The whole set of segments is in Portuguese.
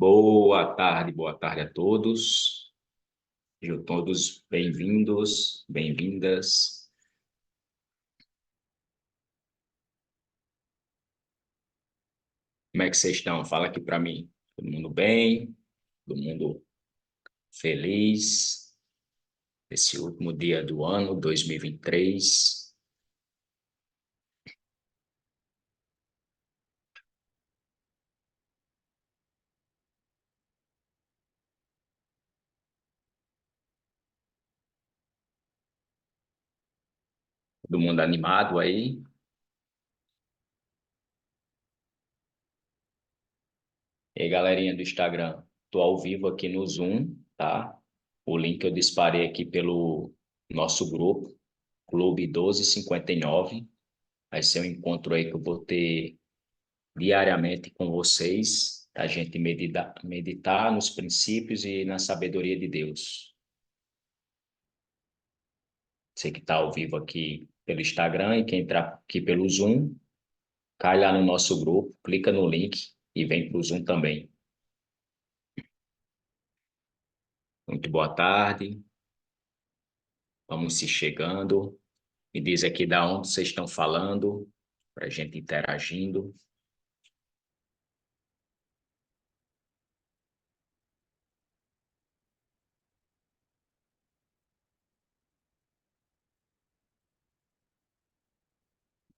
Boa tarde a todos. Sejam todos bem-vindos, bem-vindas. Como é que vocês estão? Fala aqui para mim. Todo mundo bem? Todo mundo feliz? Esse último dia do ano, 2023. Todo mundo animado aí? E aí, galerinha do Instagram? Estou ao vivo aqui no Zoom, tá? O link eu disparei aqui pelo nosso grupo, Clube 1259. Vai ser um encontro aí que eu vou ter diariamente com vocês, a gente meditar nos princípios e na sabedoria de Deus. Você que está ao vivo aqui pelo Instagram e quem entrar aqui pelo Zoom, cai lá no nosso grupo, clica no link e vem para o Zoom também. Muito boa tarde, vamos se chegando. Me diz aqui da onde vocês estão falando, para a gente interagindo.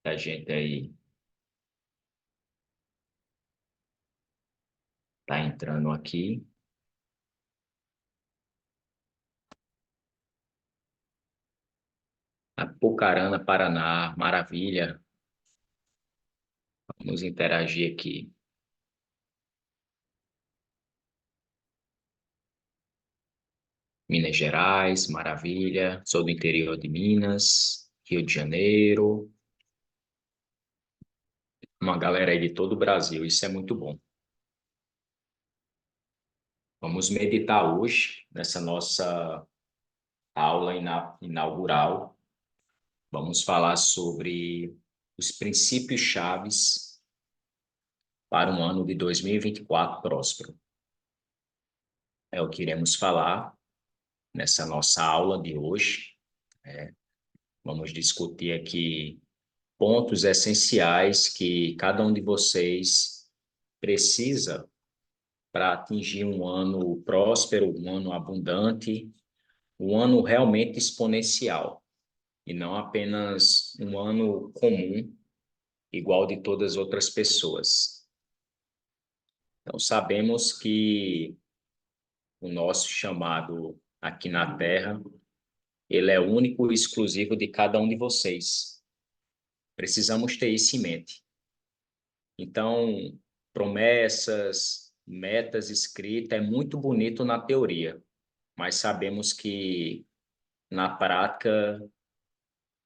A gente aí está entrando aqui. Apucarana, Paraná, maravilha. Vamos interagir aqui. Minas Gerais, maravilha. Sou do interior de Minas, Rio de Janeiro. Uma galera aí de todo o Brasil, isso é muito bom. Vamos meditar hoje, nessa nossa aula inaugural. Vamos falar sobre os princípios chaves para um ano de 2024 próspero. É o que iremos falar nessa nossa aula de hoje. Vamos discutir aqui pontos essenciais que cada um de vocês precisa para atingir um ano próspero, um ano abundante, um ano realmente exponencial, e não apenas um ano comum, igual de todas as outras pessoas. Então, sabemos que o nosso chamado aqui na Terra, ele é único e exclusivo de cada um de vocês. Precisamos ter isso em mente. Então, promessas, metas escritas é muito bonito na teoria, mas sabemos que na prática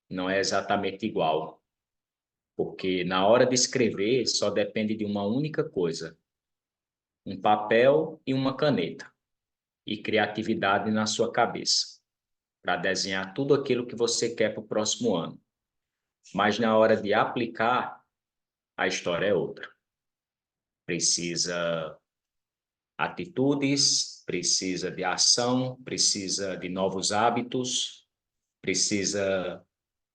não é exatamente igual, porque na hora de escrever só depende de uma única coisa: um papel e uma caneta, e criatividade na sua cabeça, para desenhar tudo aquilo que você quer para o próximo ano. Mas na hora de aplicar, a história é outra. Precisa atitudes, precisa de ação, precisa de novos hábitos, precisa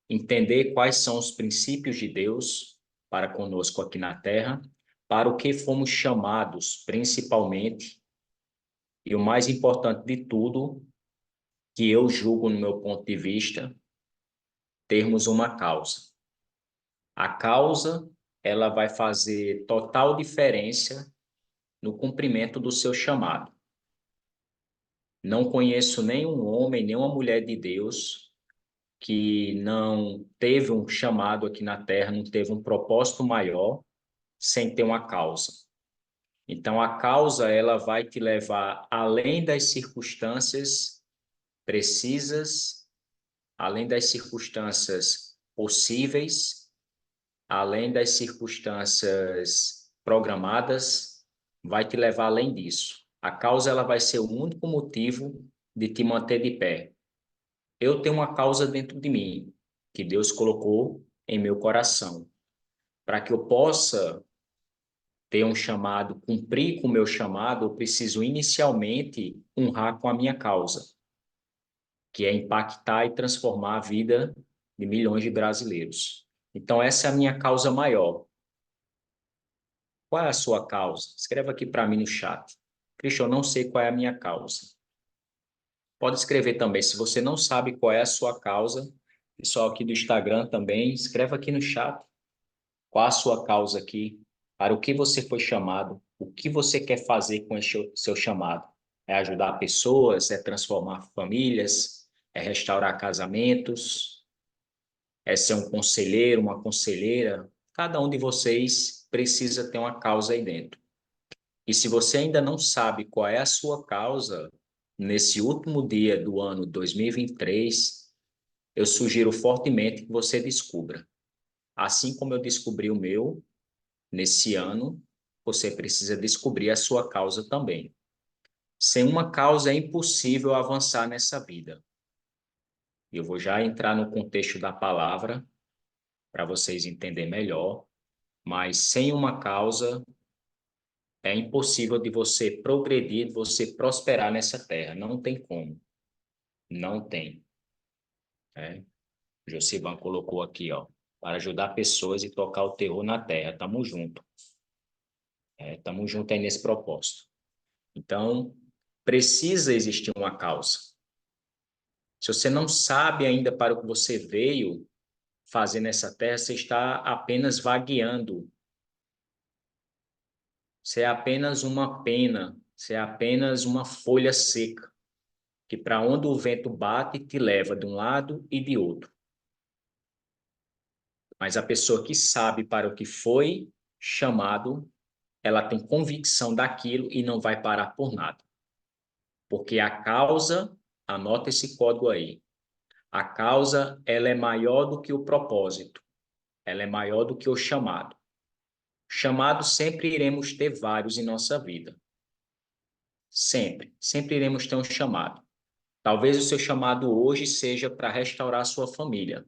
entender quais são os princípios de Deus para conosco aqui na Terra, para o que fomos chamados principalmente, e o mais importante de tudo, que eu julgo no meu ponto de vista, termos uma causa. A causa, ela vai fazer total diferença no cumprimento do seu chamado. Não conheço nenhum homem, nenhuma mulher de Deus que não teve um chamado aqui na Terra, não teve um propósito maior sem ter uma causa. Então, a causa, ela vai te levar além das circunstâncias precisas, além das circunstâncias possíveis, além das circunstâncias programadas, vai te levar além disso. A causa, ela vai ser o único motivo de te manter de pé. Eu tenho uma causa dentro de mim, que Deus colocou em meu coração, para que eu possa ter um chamado, cumprir com o meu chamado, eu preciso inicialmente honrar com a minha causa, que é impactar e transformar a vida de milhões de brasileiros. Então, essa é a minha causa maior. Qual é a sua causa? Escreva aqui para mim no chat. Cristian, eu não sei qual é a minha causa. Pode escrever também, se você não sabe qual é a sua causa, pessoal aqui do Instagram também, escreva aqui no chat qual a sua causa aqui, para o que você foi chamado, o que você quer fazer com esse seu chamado. É ajudar pessoas, é transformar famílias, é restaurar casamentos, é ser um conselheiro, uma conselheira. Cada um de vocês precisa ter uma causa aí dentro. E se você ainda não sabe qual é a sua causa, nesse último dia do ano 2023, eu sugiro fortemente que você descubra. Assim como eu descobri o meu, nesse ano, você precisa descobrir a sua causa também. Sem uma causa é impossível avançar nessa vida. Eu vou já entrar no contexto da palavra para vocês entenderem melhor, mas sem uma causa é impossível de você progredir, de você prosperar nessa terra. Não tem como. Não tem. Né? Josivan colocou aqui, ó, para ajudar pessoas e tocar o terror na terra. Tamo junto. Tamo junto aí nesse propósito. Então, precisa existir uma causa. Se você não sabe ainda para o que você veio fazer nessa terra, você está apenas vagueando. Você é apenas uma pena, você é apenas uma folha seca, que para onde o vento bate, te leva de um lado e de outro. Mas a pessoa que sabe para o que foi chamado, ela tem convicção daquilo e não vai parar por nada. Porque a causa, anota esse código aí, a causa, ela é maior do que o propósito, ela é maior do que o chamado. Chamado sempre iremos ter vários em nossa vida. Sempre, sempre iremos ter um chamado. Talvez o seu chamado hoje seja para restaurar a sua família,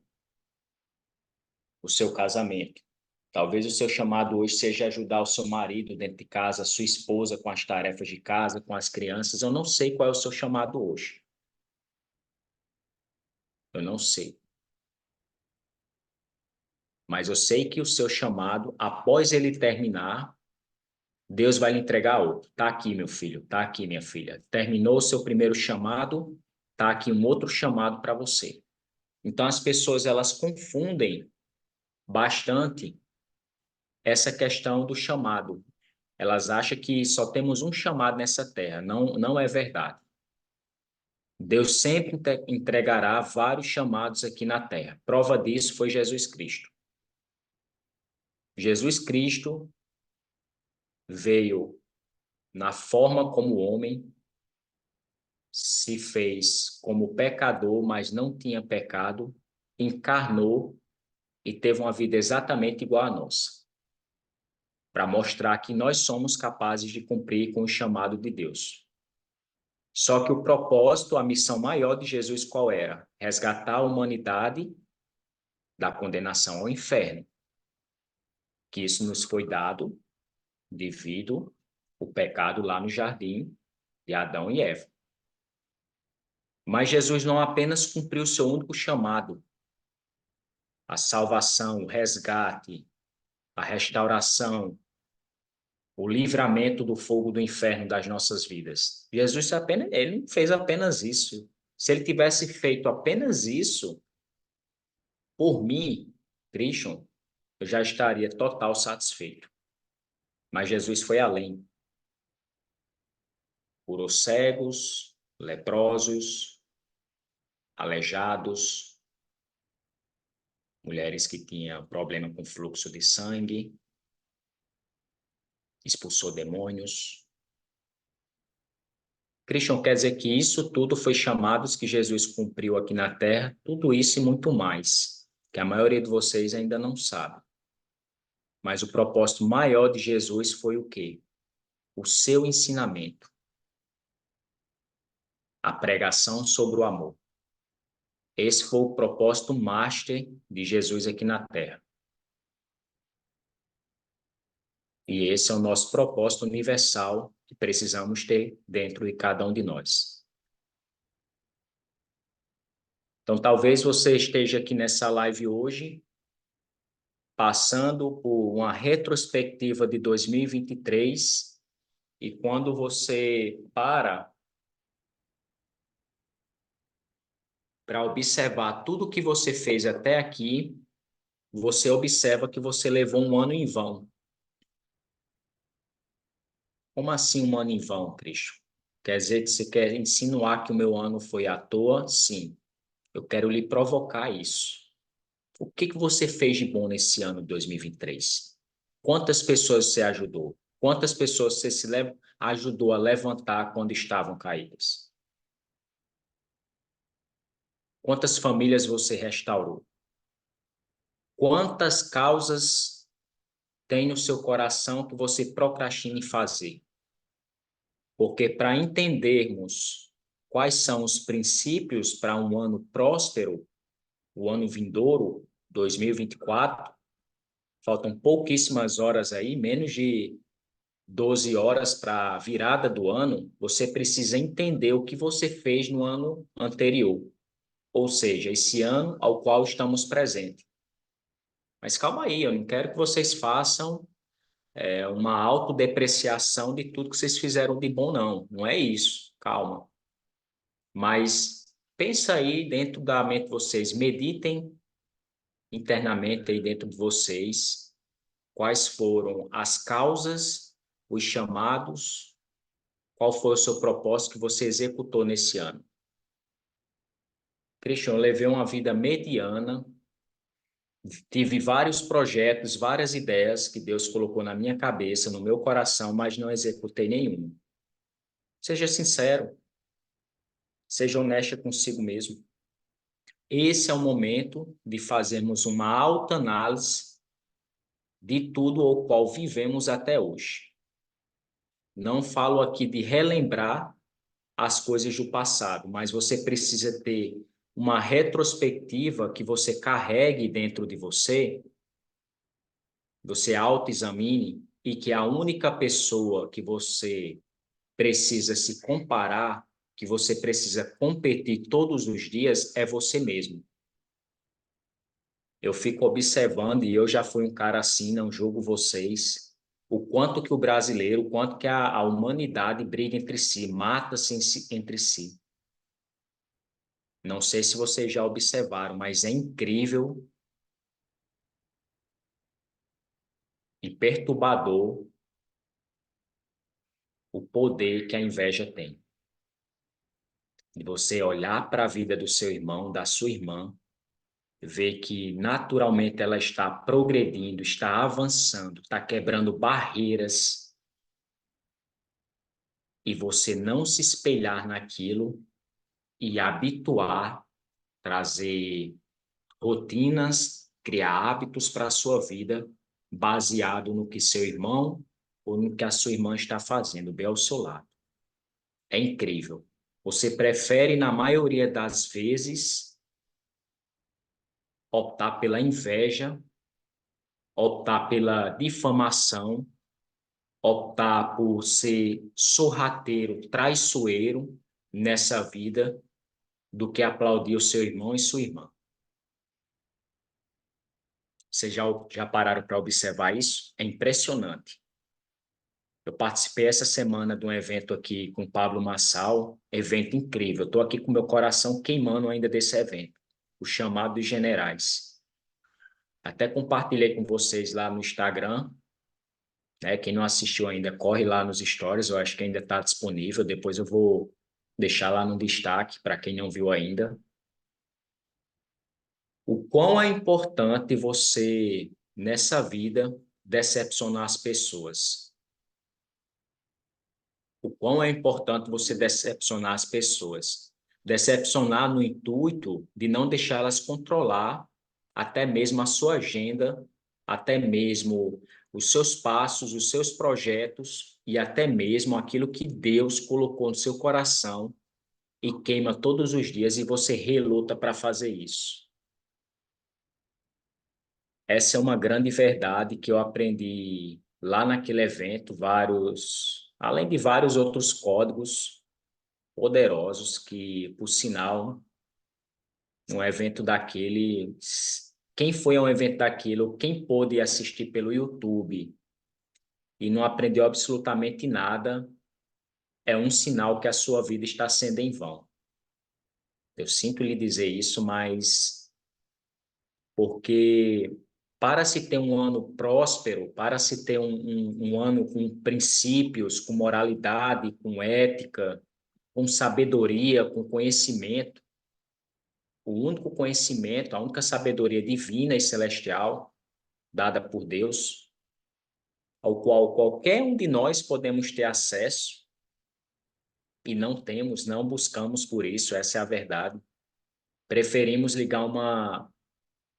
o seu casamento. Talvez o seu chamado hoje seja ajudar o seu marido dentro de casa, a sua esposa com as tarefas de casa, com as crianças. Eu não sei qual é o seu chamado hoje. Eu não sei. Mas eu sei que o seu chamado, após ele terminar, Deus vai lhe entregar outro. Tá aqui, meu filho. Tá aqui, minha filha. Terminou o seu primeiro chamado, tá aqui um outro chamado para você. Então as pessoas elas confundem bastante essa questão do chamado. Elas acham que só temos um chamado nessa terra. Não, não é verdade. Deus sempre entregará vários chamados aqui na terra. Prova disso foi Jesus Cristo. Jesus Cristo veio na forma como homem, se fez como pecador, mas não tinha pecado, encarnou e teve uma vida exatamente igual à nossa, para mostrar que nós somos capazes de cumprir com o chamado de Deus. Só que o propósito, a missão maior de Jesus qual era? Resgatar a humanidade da condenação ao inferno. Que isso nos foi dado devido ao pecado lá no jardim de Adão e Eva. Mas Jesus não apenas cumpriu o seu único chamado, a salvação, o resgate, a restauração, o livramento do fogo do inferno das nossas vidas. Jesus apenas, ele não fez apenas isso. Se ele tivesse feito apenas isso, por mim, Christian, eu já estaria total satisfeito. Mas Jesus foi além. Curou cegos, leprosos, aleijados, mulheres que tinham problema com fluxo de sangue, expulsou demônios. Christian, quer dizer que isso tudo foi chamados que Jesus cumpriu aqui na terra, tudo isso e muito mais, que a maioria de vocês ainda não sabe. Mas o propósito maior de Jesus foi o quê? O seu ensinamento. A pregação sobre o amor. Esse foi o propósito master de Jesus aqui na terra. E esse é o nosso propósito universal que precisamos ter dentro de cada um de nós. Então, talvez você esteja aqui nessa live hoje, passando por uma retrospectiva de 2023, e quando você para observar tudo que você fez até aqui, você observa que você levou um ano em vão. Como assim um ano em vão, Cristo? Quer dizer que você quer insinuar que o meu ano foi à toa? Sim. Eu quero lhe provocar isso. O que que você fez de bom nesse ano de 2023? Quantas pessoas você ajudou? Quantas pessoas você ajudou a levantar quando estavam caídas? Quantas famílias você restaurou? Quantas causas tem no seu coração que você procrastina em fazer? Porque para entendermos quais são os princípios para um ano próspero, o ano vindouro, 2024, faltam pouquíssimas horas aí, menos de 12 horas para a virada do ano, você precisa entender o que você fez no ano anterior, ou seja, esse ano ao qual estamos presentes. Mas calma aí, eu não quero que vocês façam uma autodepreciação de tudo que vocês fizeram de bom, não. Não é isso, calma. Mas pensa aí dentro da mente de vocês, meditem internamente aí dentro de vocês quais foram as causas, os chamados, qual foi o seu propósito que você executou nesse ano. Cristian, eu levei uma vida mediana, tive vários projetos, várias ideias que Deus colocou na minha cabeça, no meu coração, mas não executei nenhuma. Seja sincero, seja honesto consigo mesmo. Esse é o momento de fazermos uma autoanálise de tudo o qual vivemos até hoje. Não falo aqui de relembrar as coisas do passado, mas você precisa ter uma retrospectiva que você carregue dentro de você, você autoexamine, e que a única pessoa que você precisa se comparar, que você precisa competir todos os dias, é você mesmo. Eu fico observando, e eu já fui um cara assim, não julgo vocês, o quanto que o brasileiro, o quanto que a humanidade briga entre si, mata-se entre si. Não sei se vocês já observaram, mas é incrível e perturbador o poder que a inveja tem. De você olhar para a vida do seu irmão, da sua irmã, ver que naturalmente ela está progredindo, está avançando, está quebrando barreiras, e você não se espelhar naquilo e habituar, trazer rotinas, criar hábitos para a sua vida baseado no que seu irmão ou no que a sua irmã está fazendo bem ao seu lado. É incrível. Você prefere, na maioria das vezes, optar pela inveja, optar pela difamação, optar por ser sorrateiro, traiçoeiro nessa vida, do que aplaudir o seu irmão e sua irmã. Vocês já pararam para observar isso? É impressionante. Eu participei essa semana de um evento aqui com o Pablo Marçal, evento incrível. Estou aqui com meu coração queimando ainda desse evento, o chamado dos generais. Até compartilhei com vocês lá no Instagram, né? Quem não assistiu ainda, corre lá nos stories, eu acho que ainda está disponível. Depois eu vou deixar lá no destaque para quem não viu ainda. O quão é importante você, nessa vida, decepcionar as pessoas. O quão é importante você decepcionar as pessoas. Decepcionar no intuito de não deixá-las controlar até mesmo a sua agenda, até mesmo os seus passos, os seus projetos e até mesmo aquilo que Deus colocou no seu coração e queima todos os dias e você reluta para fazer isso. Essa é uma grande verdade que eu aprendi lá naquele evento, além de vários outros códigos poderosos que, por sinal, um evento daquele, quem foi a um evento daquele, ou quem pôde assistir pelo YouTube e não aprendeu absolutamente nada, é um sinal que a sua vida está sendo em vão. Eu sinto lhe dizer isso, mas porque para se ter um ano próspero, para se ter um ano com princípios, com moralidade, com ética, com sabedoria, com conhecimento, o único conhecimento, a única sabedoria divina e celestial dada por Deus, ao qual qualquer um de nós podemos ter acesso e não temos, não buscamos por isso, essa é a verdade. Preferimos ligar uma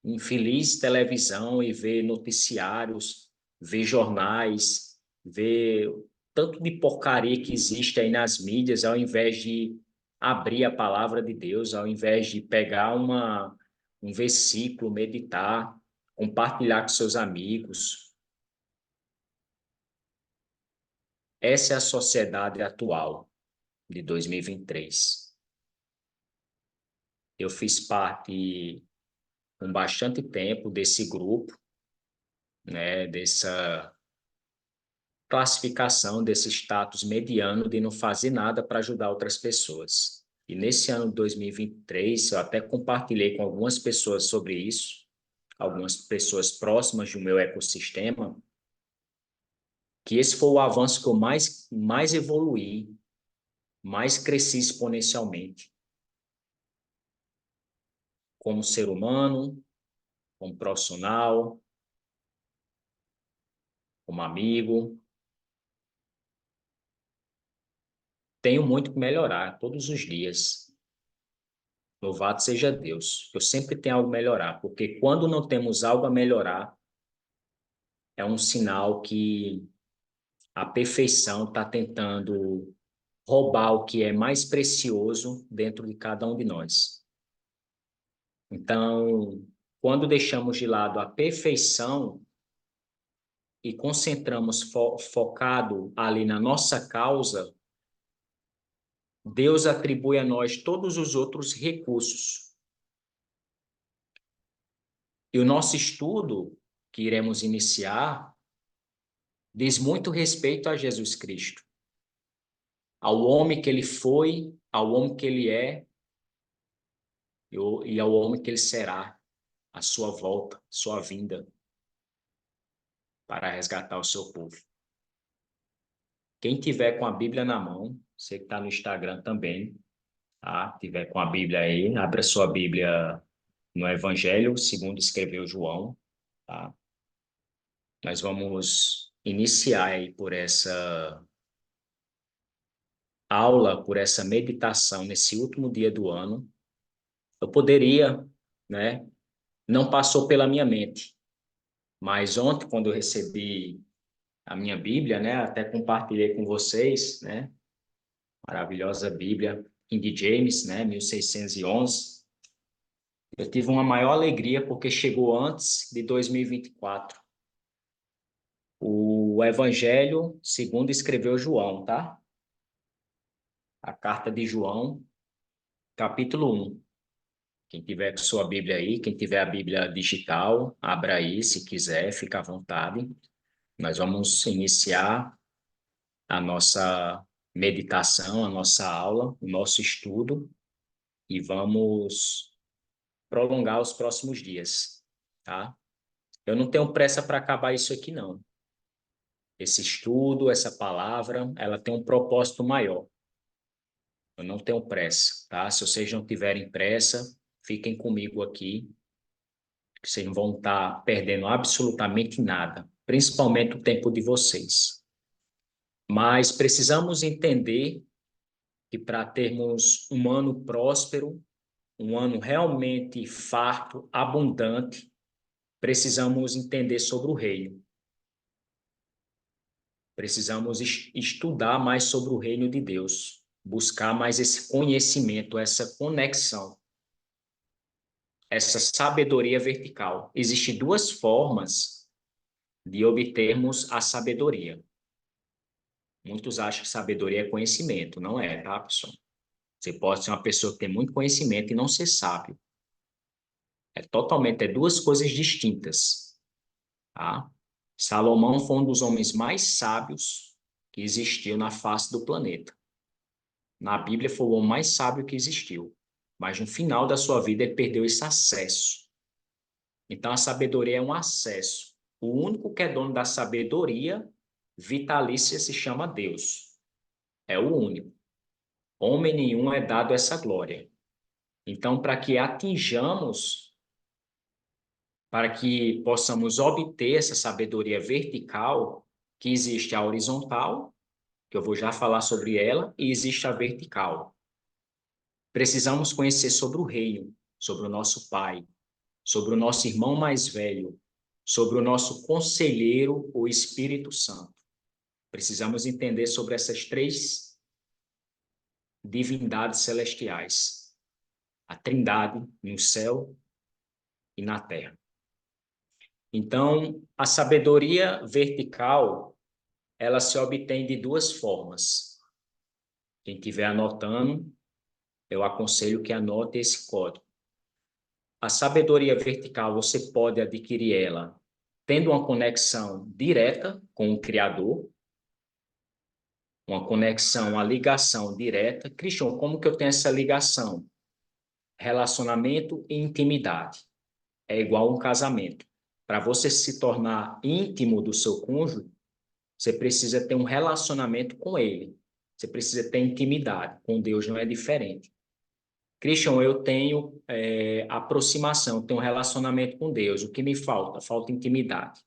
infeliz televisão e ver noticiários, ver jornais, ver tanto de porcaria que existe aí nas mídias, ao invés de abrir a palavra de Deus, ao invés de pegar um versículo, meditar, compartilhar com seus amigos. Essa é a sociedade atual de 2023. Eu fiz parte com bastante tempo desse grupo, né, dessa classificação, desse status mediano de não fazer nada para ajudar outras pessoas. E nesse ano de 2023, eu até compartilhei com algumas pessoas sobre isso, algumas pessoas próximas do meu ecossistema, que esse foi o avanço que eu mais evoluí, mais cresci exponencialmente, como ser humano, como profissional, como amigo. Tenho muito que melhorar todos os dias. Louvado seja Deus. Eu sempre tenho algo a melhorar, porque quando não temos algo a melhorar, é um sinal que a perfeição está tentando roubar o que é mais precioso dentro de cada um de nós. Então, quando deixamos de lado a perfeição e concentramos focado ali na nossa causa, Deus atribui a nós todos os outros recursos. E o nosso estudo, que iremos iniciar, diz muito respeito a Jesus Cristo, ao homem que ele foi, ao homem que ele é e ao homem que ele será, a sua volta, sua vinda para resgatar o seu povo. Quem tiver com a Bíblia na mão, você que está no Instagram também, tá? Tiver com a Bíblia aí, abra sua Bíblia no Evangelho, segundo escreveu João, tá? Nós vamos iniciar aí por essa aula, por essa meditação nesse último dia do ano. Eu poderia, né? Não passou pela minha mente, mas ontem, quando eu recebi a minha Bíblia, né? Até compartilhei com vocês, né? Maravilhosa Bíblia, King James, né? 1611. Eu tive uma maior alegria porque chegou antes de 2024. O Evangelho segundo escreveu João, tá? A carta de João, capítulo 1. Quem tiver com sua Bíblia aí, quem tiver a Bíblia digital, abra aí, se quiser, fica à vontade. Nós vamos iniciar a nossa meditação, a nossa aula, o nosso estudo e vamos prolongar os próximos dias, tá? Eu não tenho pressa para acabar isso aqui, não. Esse estudo, essa palavra, ela tem um propósito maior. Eu não tenho pressa, tá? Se vocês não tiverem pressa, fiquem comigo aqui, que vocês não vão estar perdendo absolutamente nada, principalmente o tempo de vocês. Mas precisamos entender que para termos um ano próspero, um ano realmente farto, abundante, precisamos entender sobre o reino. Precisamos estudar mais sobre o reino de Deus, buscar mais esse conhecimento, essa conexão, essa sabedoria vertical. Existem duas formas de obtermos a sabedoria. Muitos acham que sabedoria é conhecimento. Não é, tá, pessoal? Você pode ser uma pessoa que tem muito conhecimento e não ser sábio. É duas coisas distintas, tá? Salomão foi um dos homens mais sábios que existiu na face do planeta. Na Bíblia foi o homem mais sábio que existiu. Mas no final da sua vida ele perdeu esse acesso. Então a sabedoria é um acesso. O único que é dono da sabedoria vitalícia se chama Deus. É o único. Homem nenhum é dado essa glória. Então, para que possamos obter essa sabedoria vertical, que existe a horizontal, que eu vou já falar sobre ela, e existe a vertical. Precisamos conhecer sobre o reino, sobre o nosso Pai, sobre o nosso irmão mais velho, sobre o nosso conselheiro, o Espírito Santo. Precisamos entender sobre essas três divindades celestiais, a Trindade no céu e na terra. Então, a sabedoria vertical, ela se obtém de duas formas. Quem estiver anotando, eu aconselho que anote esse código. A sabedoria vertical, você pode adquirir ela tendo uma conexão direta com o Criador, uma conexão, uma ligação direta. Cristian, como que eu tenho essa ligação? Relacionamento e intimidade. É igual um casamento. Para você se tornar íntimo do seu cônjuge, você precisa ter um relacionamento com ele. Você precisa ter intimidade. Com Deus não é diferente. Christian, eu tenho aproximação, tenho um relacionamento com Deus. O que me falta? Falta intimidade.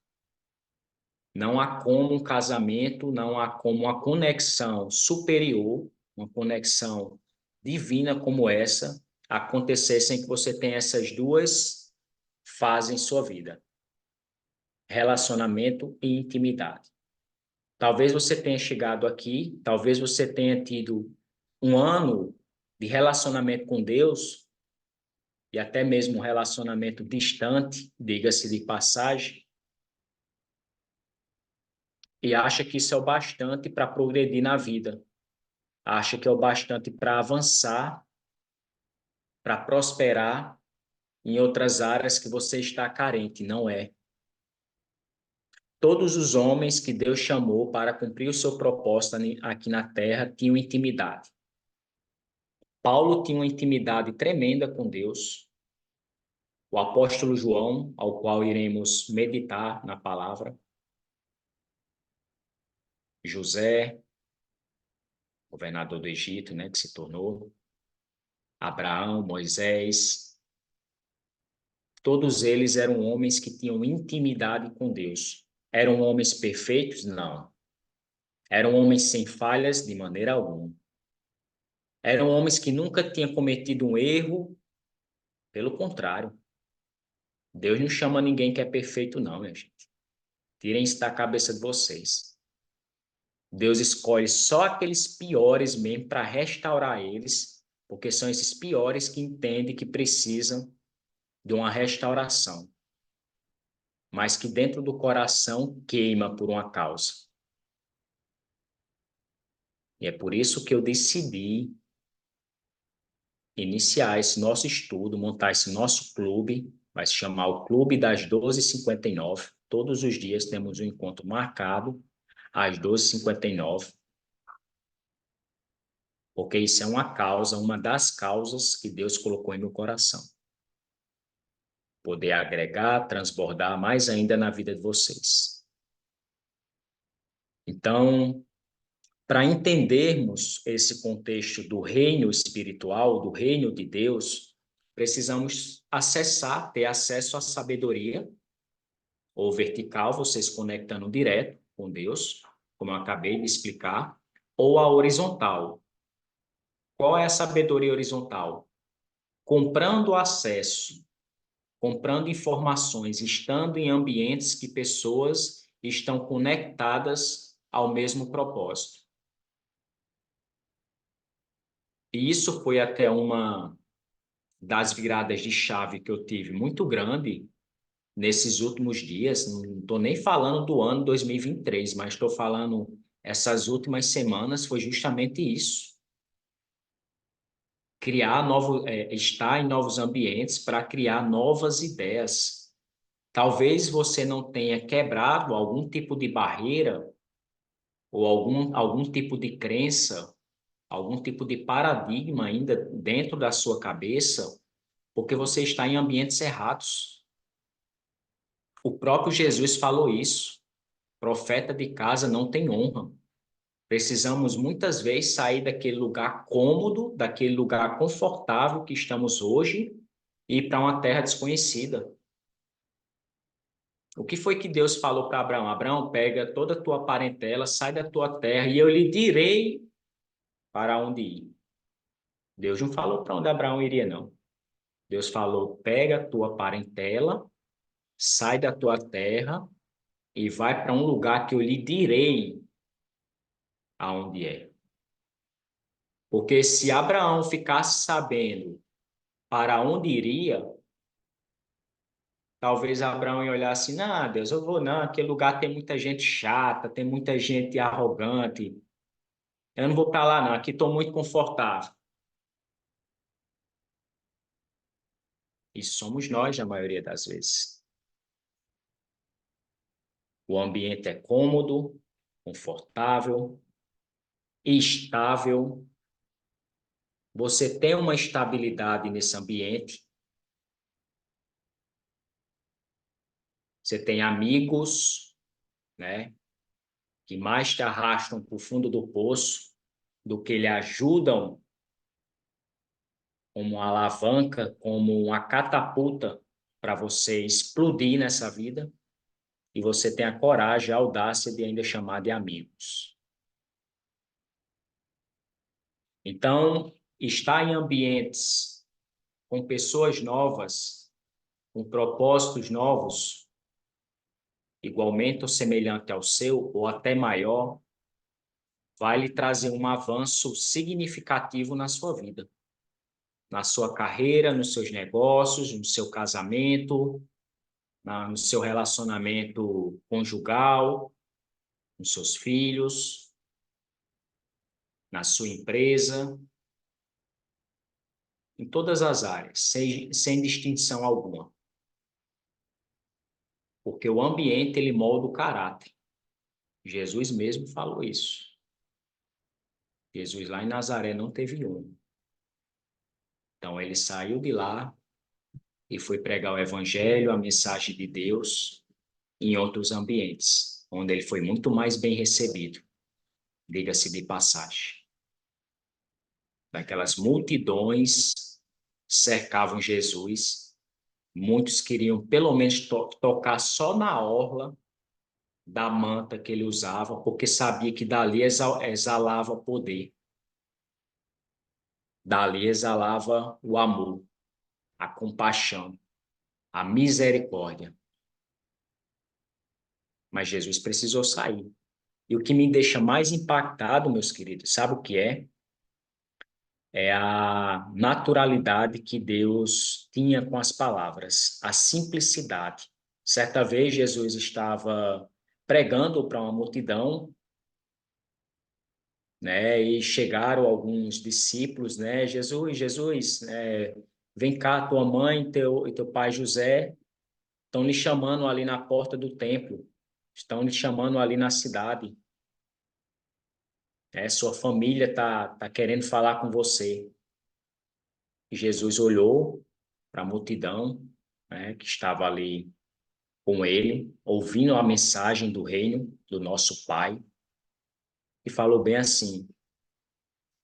Não há como um casamento, não há como uma conexão superior, uma conexão divina como essa, acontecer sem que você tenha essas duas fases em sua vida: relacionamento e intimidade. Talvez você tenha chegado aqui, talvez você tenha tido um ano de relacionamento com Deus, e até mesmo um relacionamento distante, diga-se de passagem, e acha que isso é o bastante para progredir na vida, acha que é o bastante para avançar, para prosperar em outras áreas que você está carente. Não é. Todos os homens que Deus chamou para cumprir o seu propósito aqui na terra tinham intimidade. Paulo tinha uma intimidade tremenda com Deus. O apóstolo João, ao qual iremos meditar na palavra. José, governador do Egito, né, que se tornou. Abraão, Moisés. Todos eles eram homens que tinham intimidade com Deus. Eram homens perfeitos? Não. Eram homens sem falhas de maneira alguma. Eram homens que nunca tinham cometido um erro. Pelo contrário. Deus não chama ninguém que é perfeito, não, minha gente. Tirem isso da cabeça de vocês. Deus escolhe só aqueles piores mesmo para restaurar eles, porque são esses piores que entendem que precisam de uma restauração, mas que dentro do coração queima por uma causa. E é por isso que eu decidi iniciar esse nosso estudo, montar esse nosso clube, vai se chamar o Clube das 12h59. Todos os dias temos um encontro marcado às 12h59, porque isso é uma causa, uma das causas que Deus colocou em meu coração. Poder agregar, transbordar mais ainda na vida de vocês. Então, para entendermos esse contexto do reino espiritual, do reino de Deus, precisamos acessar, ter acesso à sabedoria, ou vertical, vocês conectando direto com Deus, como eu acabei de explicar, ou a horizontal. Qual é a sabedoria horizontal? Comprando acesso, comprando informações, estando em ambientes que pessoas estão conectadas ao mesmo propósito. E isso foi até uma das viradas de chave que eu tive muito grande nesses últimos dias, não estou nem falando do ano 2023, mas estou falando essas últimas semanas, foi justamente isso. Estar em novos ambientes para criar novas ideias. Talvez você não tenha quebrado algum tipo de barreira ou algum tipo de crença, algum tipo de paradigma ainda dentro da sua cabeça, porque você está em ambientes errados. O próprio Jesus falou isso. Profeta de casa não tem honra. Precisamos muitas vezes sair daquele lugar cômodo, daquele lugar confortável que estamos hoje e ir para uma terra desconhecida. O que foi que Deus falou para Abraão? Abraão, pega toda a tua parentela, sai da tua terra e eu lhe direi para onde ir. Deus não falou para onde Abraão iria, não. Deus falou: pega a tua parentela, sai da tua terra e vai para um lugar que eu lhe direi aonde é. Porque se Abraão ficasse sabendo para onde iria, talvez Abraão ia olhar assim: não, Deus, eu vou não, aquele lugar tem muita gente chata, tem muita gente arrogante, eu não vou para lá não, aqui estou muito confortável. E somos nós, na maioria das vezes. O ambiente é cômodo, confortável, estável. Você tem uma estabilidade nesse ambiente. Você tem amigos, né, que mais te arrastam para o fundo do poço do que lhe ajudam como uma alavanca, como uma catapulta para você explodir nessa vida. E você tem a coragem, a audácia de ainda chamar de amigos. Então, estar em ambientes com pessoas novas, com propósitos novos, igualmente ou semelhante ao seu, ou até maior, vai lhe trazer um avanço significativo na sua vida, na sua carreira, nos seus negócios, no seu casamento, no seu relacionamento conjugal, com seus filhos, na sua empresa, em todas as áreas, sem distinção alguma. Porque o ambiente, ele molda o caráter. Jesus mesmo falou isso. Jesus lá em Nazaré não teve um. Então ele saiu de lá e foi pregar o evangelho, a mensagem de Deus em outros ambientes, onde ele foi muito mais bem recebido, diga-se de passagem. Daquelas multidões cercavam Jesus, muitos queriam pelo menos tocar só na orla da manta que ele usava, porque sabia que dali exalava poder, dali exalava o amor, a compaixão, a misericórdia. Mas Jesus precisou sair. E o que me deixa mais impactado, meus queridos, sabe o que é? É a naturalidade que Deus tinha com as palavras, a simplicidade. Certa vez Jesus estava pregando para uma multidão, né, e chegaram alguns discípulos, né, Jesus, vem cá, tua mãe e teu pai José estão lhe chamando ali na porta do templo, estão lhe chamando ali na cidade, né, sua família tá querendo falar com você. E Jesus olhou para a multidão, né, que estava ali com ele, ouvindo a mensagem do reino do nosso Pai, e falou bem assim: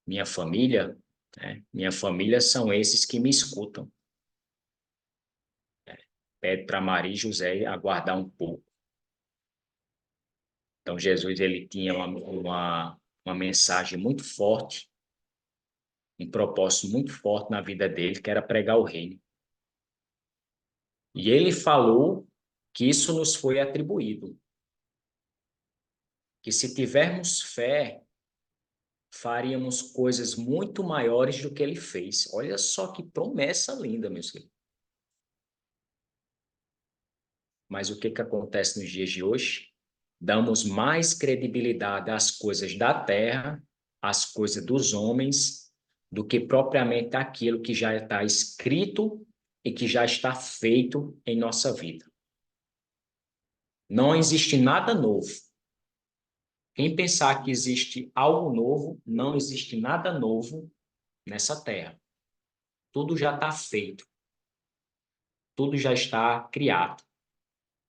minha família, né, minha família são esses que me escutam. Pede para Maria e José aguardar um pouco. Então Jesus ele tinha uma mensagem muito forte, um propósito muito forte na vida dele, que era pregar o reino. E ele falou que isso nos foi atribuído, que se tivermos fé, faríamos coisas muito maiores do que ele fez. Olha só que promessa linda, meus queridos. Mas o que que acontece nos dias de hoje? Damos mais credibilidade às coisas da terra, às coisas dos homens, do que propriamente aquilo que já está escrito e que já está feito em nossa vida. Não existe nada novo. Quem pensar que existe algo novo, não existe nada novo nessa terra. Tudo já está feito, tudo já está criado.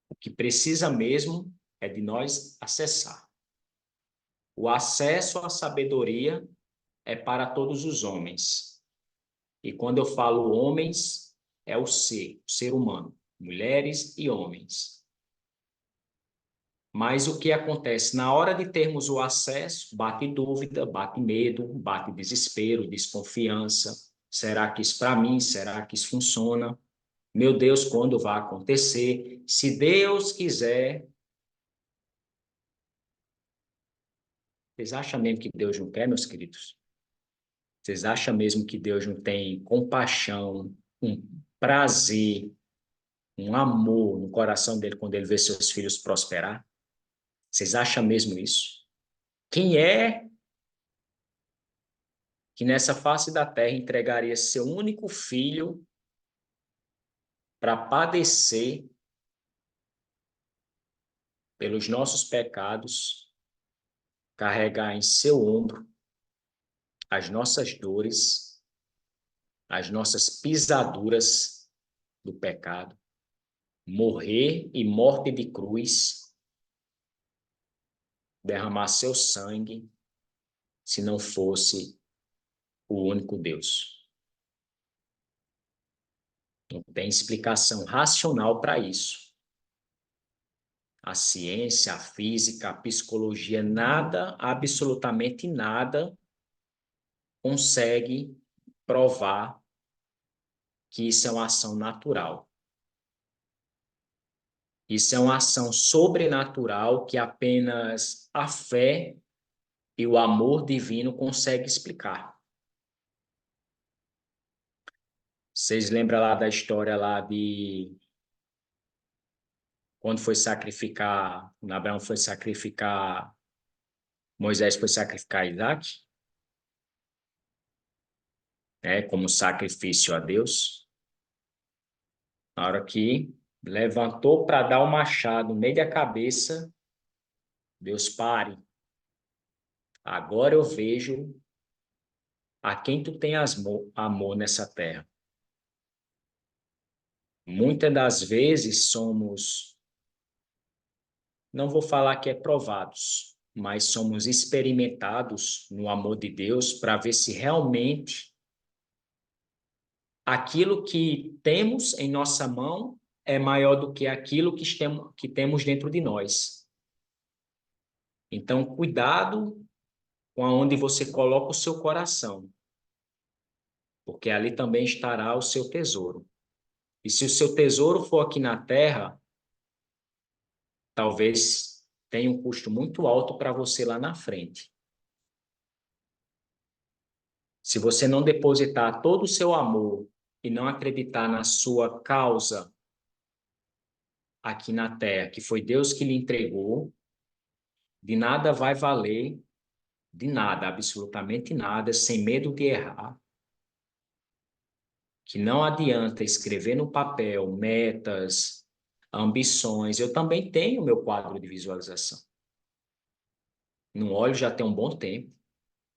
O que precisa mesmo é de nós acessar. O acesso à sabedoria é para todos os homens. E quando eu falo homens, é o ser humano, mulheres e homens. Mas o que acontece? Na hora de termos o acesso, bate dúvida, bate medo, bate desespero, desconfiança. Será que isso para mim? Será que isso funciona? Meu Deus, quando vai acontecer? Se Deus quiser. Vocês acham mesmo que Deus não quer, meus queridos? Vocês acham mesmo que Deus não tem compaixão, um prazer, um amor no coração dele quando ele vê seus filhos prosperar? Vocês acham mesmo isso? Quem é que nessa face da terra entregaria seu único filho para padecer pelos nossos pecados, carregar em seu ombro as nossas dores, as nossas pisaduras do pecado, morrer e morte de cruz, derramar seu sangue, se não fosse o único Deus? Não tem explicação racional para isso. A ciência, a física, a psicologia, nada, absolutamente nada, consegue provar que isso é uma ação natural. Isso é uma ação sobrenatural que apenas a fé e o amor divino conseguem explicar. Vocês lembram lá da história lá de quando foi sacrificar, Abraão foi sacrificar, Moisés foi sacrificar Isaac, né, como sacrifício a Deus. Na hora que levantou para dar o machado no meio da cabeça, Deus pare. Agora eu vejo a quem tu tem amor nessa terra. Muitas das vezes somos, não vou falar que é provados, mas somos experimentados no amor de Deus para ver se realmente aquilo que temos em nossa mão é maior do que aquilo que temos dentro de nós. Então, cuidado com aonde você coloca o seu coração, porque ali também estará o seu tesouro. E se o seu tesouro for aqui na terra, talvez tenha um custo muito alto para você lá na frente. Se você não depositar todo o seu amor e não acreditar na sua causa aqui na terra, que foi Deus que lhe entregou, de nada vai valer, de nada, absolutamente nada, sem medo de errar, que não adianta escrever no papel metas, ambições. Eu também tenho meu quadro de visualização. Não olho já tem um bom tempo.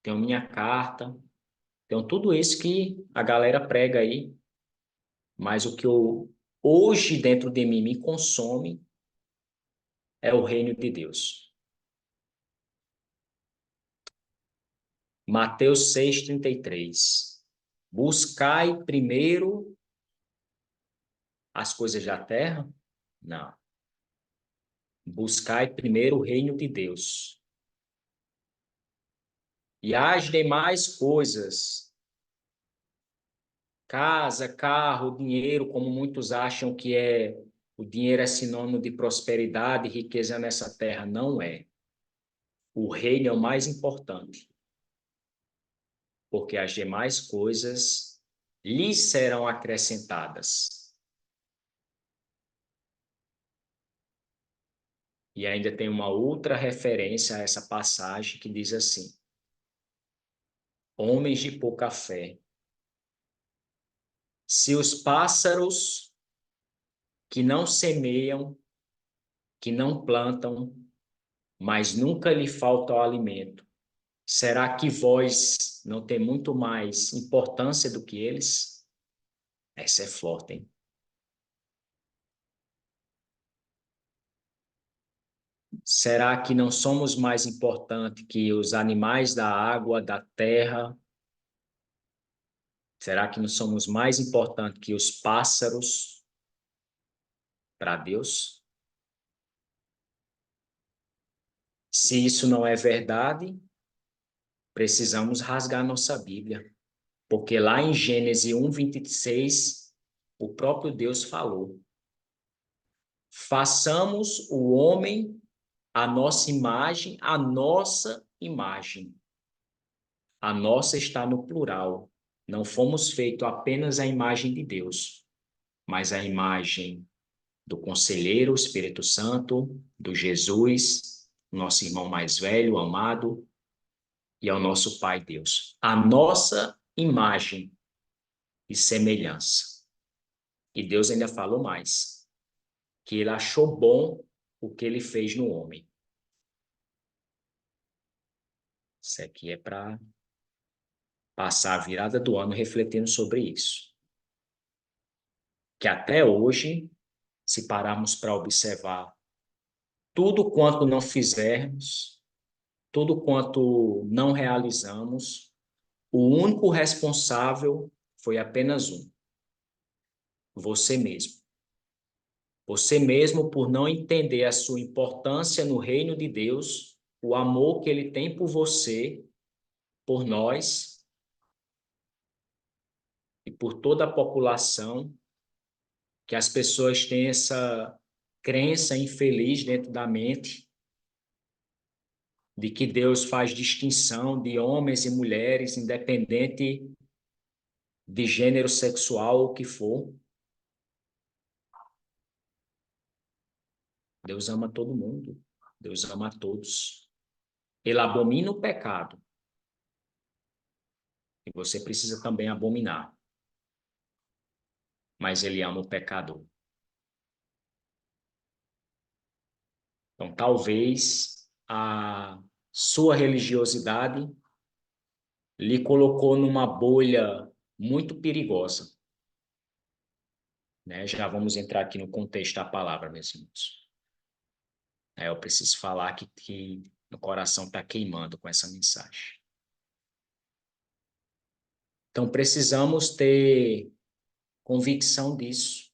Tenho minha carta, tenho tudo isso que a galera prega aí, mas o que eu hoje dentro de mim me consome é o reino de Deus. Mateus 6,33. Buscai primeiro as coisas da terra? Não. Buscai primeiro o reino de Deus. E as demais coisas, casa, carro, dinheiro, como muitos acham que o dinheiro é sinônimo de prosperidade e riqueza nessa terra, não é. O reino é o mais importante, porque as demais coisas lhes serão acrescentadas. E ainda tem uma outra referência a essa passagem que diz assim: homens de pouca fé, se os pássaros que não semeiam, que não plantam, mas nunca lhe falta o alimento, será que vós não tem muito mais importância do que eles? Essa é forte, hein? Será que não somos mais importantes que os animais da água, da terra? Será que não somos mais importantes que os pássaros para Deus? Se isso não é verdade, precisamos rasgar nossa Bíblia, porque lá em Gênesis 1:26, o próprio Deus falou: façamos o homem a nossa imagem, a nossa imagem. A nossa está no plural. Não fomos feitos apenas a imagem de Deus, mas a imagem do Conselheiro, o Espírito Santo, do Jesus, nosso irmão mais velho, amado, e ao nosso Pai Deus. A nossa imagem e semelhança. E Deus ainda falou mais, que ele achou bom o que ele fez no homem. Isso aqui é para passar a virada do ano refletindo sobre isso. Que até hoje, se pararmos para observar tudo quanto não fizermos, tudo quanto não realizamos, o único responsável foi apenas um: você mesmo. Você mesmo, por não entender a sua importância no reino de Deus, o amor que ele tem por você, por nós e por toda a população, que as pessoas têm essa crença infeliz dentro da mente de que Deus faz distinção de homens e mulheres, independente de gênero sexual ou o que for. Deus ama todo mundo. Deus ama a todos. Ele abomina o pecado. E você precisa também abominar. Mas ele ama o pecador. Então, talvez a sua religiosidade lhe colocou numa bolha muito perigosa. Né? Já vamos entrar aqui no contexto da palavra, meus irmãos. Eu preciso falar que o coração está queimando com essa mensagem. Então, precisamos ter convicção disso.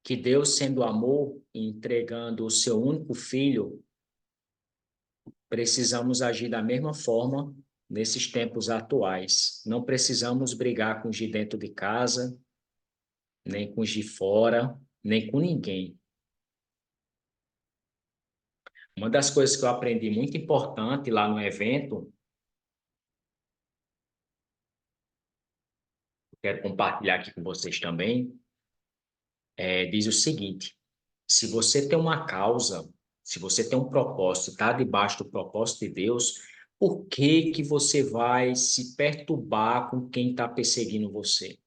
Que Deus, sendo amor e entregando o seu único filho, precisamos agir da mesma forma nesses tempos atuais. Não precisamos brigar com os de dentro de casa, nem com os de fora, nem com ninguém. Uma das coisas que eu aprendi muito importante lá no evento, quero compartilhar aqui com vocês também, diz o seguinte: se você tem uma causa, se você tem um propósito, está debaixo do propósito de Deus, por que que você vai se perturbar com quem está perseguindo você?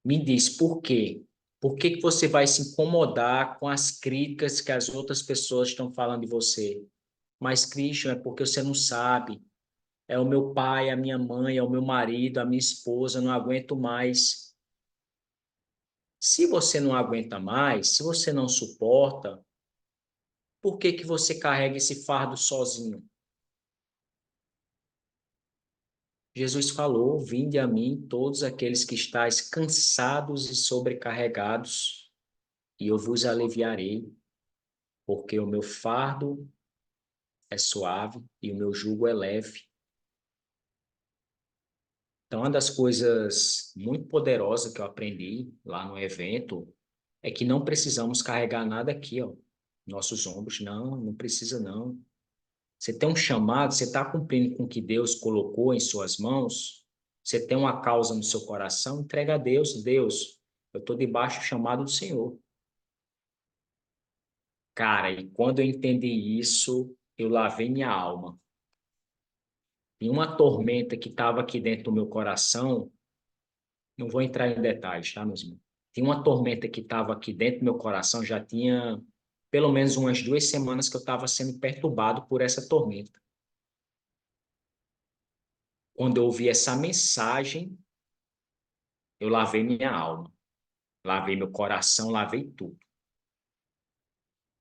Me diz por quê? Por que que você vai se incomodar com as críticas que as outras pessoas estão falando de você? Mas, Christian, é porque você não sabe. É o meu pai, a minha mãe, é o meu marido, a minha esposa, eu não aguento mais. Se você não aguenta mais, se você não suporta, por que que você carrega esse fardo sozinho? Jesus falou: vinde a mim todos aqueles que estáis cansados e sobrecarregados, e eu vos aliviarei, porque o meu fardo é suave e o meu jugo é leve. Então, uma das coisas muito poderosas que eu aprendi lá no evento é que não precisamos carregar nada aqui, ó, nossos ombros. Não, não precisa não. Você tem um chamado, você está cumprindo com o que Deus colocou em suas mãos, você tem uma causa no seu coração, entrega a Deus. Deus, eu estou debaixo do chamado do Senhor. Cara, e quando eu entendi isso, eu lavei minha alma. E uma tormenta que estava aqui dentro do meu coração, não vou entrar em detalhes, tá, meus irmãos? Tinha uma tormenta que estava aqui dentro do meu coração, já tinha pelo menos umas 2 semanas que eu estava sendo perturbado por essa tormenta. Quando eu ouvi essa mensagem, eu lavei minha alma, lavei meu coração, lavei tudo.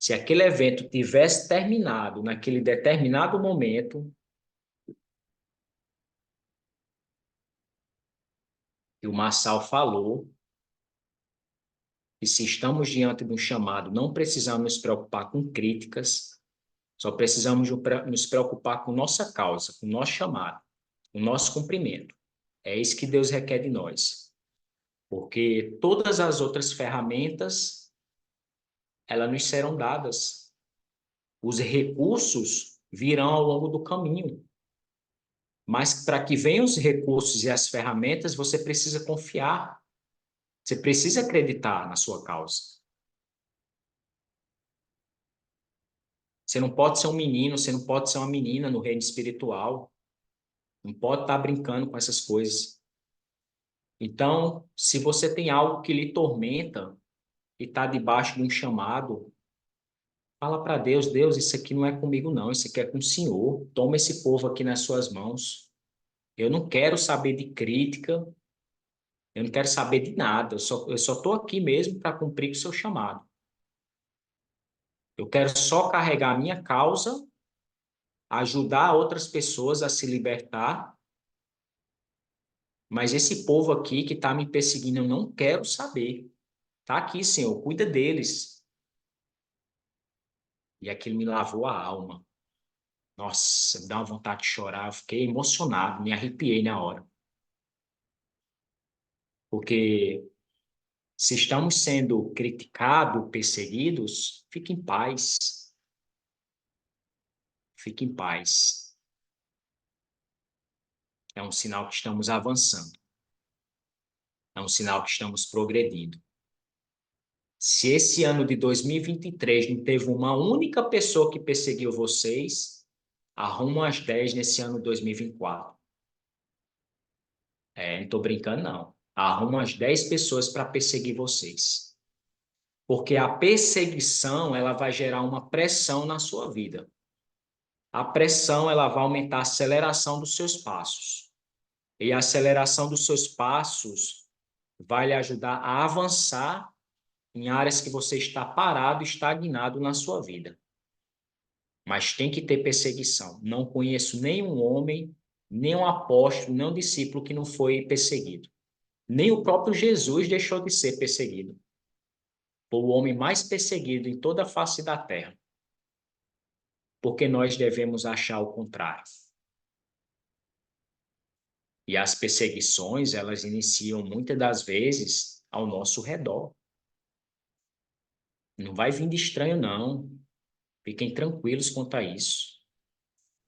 Se aquele evento tivesse terminado naquele determinado momento, e o Marçal falou, e se estamos diante de um chamado, não precisamos nos preocupar com críticas, só precisamos nos preocupar com nossa causa, com nosso chamado, com nosso cumprimento. É isso que Deus requer de nós. Porque todas as outras ferramentas, elas nos serão dadas. Os recursos virão ao longo do caminho. Mas para que venham os recursos e as ferramentas, você precisa confiar. Você precisa acreditar na sua causa. Você não pode ser um menino, você não pode ser uma menina no reino espiritual. Não pode estar brincando com essas coisas. Então, se você tem algo que lhe tormenta e está debaixo de um chamado, fala para Deus, Deus, isso aqui não é comigo não, isso aqui é com o Senhor. Toma esse povo aqui nas suas mãos. Eu não quero saber de crítica, eu não quero saber de nada, eu só estou aqui mesmo para cumprir o seu chamado. Eu quero só carregar a minha causa, ajudar outras pessoas a se libertar, mas esse povo aqui que está me perseguindo, eu não quero saber. Está aqui, Senhor, cuida deles. E aquilo me lavou a alma. Nossa, me dá uma vontade de chorar. Eu fiquei emocionado, me arrepiei na hora. Porque se estamos sendo criticados, perseguidos, fique em paz. Fique em paz. É um sinal que estamos avançando. É um sinal que estamos progredindo. Se esse ano de 2023 não teve uma única pessoa que perseguiu vocês, arruma umas 10 nesse ano de 2024. Não estou brincando, não. Arruma umas 10 pessoas para perseguir vocês. Porque a perseguição, ela vai gerar uma pressão na sua vida. A pressão, ela vai aumentar a aceleração dos seus passos. E a aceleração dos seus passos vai lhe ajudar a avançar em áreas que você está parado, estagnado na sua vida. Mas tem que ter perseguição. Não conheço nenhum homem, nenhum apóstolo, nenhum discípulo que não foi perseguido. Nem o próprio Jesus deixou de ser perseguido. Foi o homem mais perseguido em toda a face da terra. Porque nós devemos achar o contrário. E as perseguições, elas iniciam muitas das vezes ao nosso redor. Não vai vir de estranho, não. Fiquem tranquilos quanto a isso.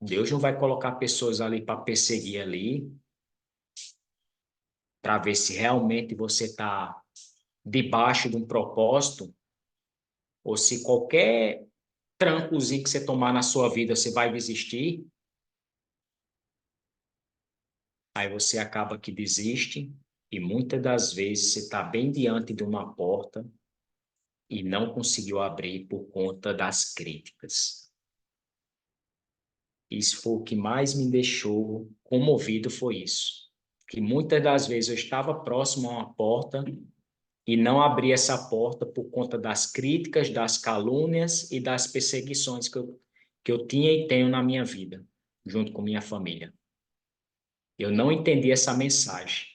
Deus não vai colocar pessoas ali para perseguir ali, para ver se realmente você está debaixo de um propósito, ou se qualquer trancozinho que você tomar na sua vida, você vai desistir. Aí você acaba que desiste, e muitas das vezes você está bem diante de uma porta e não conseguiu abrir por conta das críticas. Isso foi o que mais me deixou comovido, foi isso. Que muitas das vezes eu estava próximo a uma porta e não abri essa porta por conta das críticas, das calúnias e das perseguições que eu tinha e tenho na minha vida, junto com minha família. Eu não entendi essa mensagem,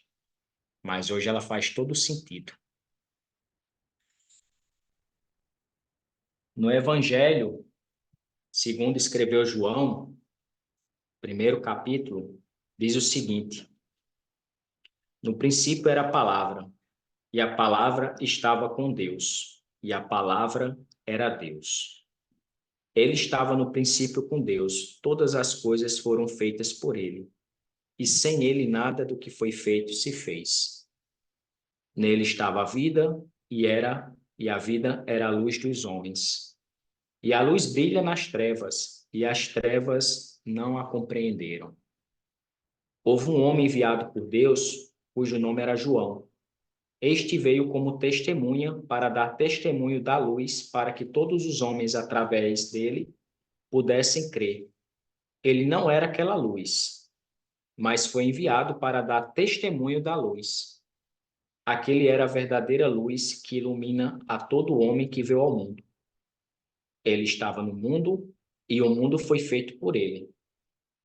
mas hoje ela faz todo sentido. No Evangelho, segundo escreveu João, primeiro capítulo, diz o seguinte: no princípio era a palavra, e a palavra estava com Deus, e a palavra era Deus. Ele estava no princípio com Deus, todas as coisas foram feitas por ele, e sem ele nada do que foi feito se fez. Nele estava a vida, e a vida era a luz dos homens. E a luz brilha nas trevas, e as trevas não a compreenderam. Houve um homem enviado por Deus, cujo nome era João. Este veio como testemunha para dar testemunho da luz, para que todos os homens, através dele, pudessem crer. Ele não era aquela luz, mas foi enviado para dar testemunho da luz. Aquele era a verdadeira luz que ilumina a todo homem que veio ao mundo. Ele estava no mundo e o mundo foi feito por ele.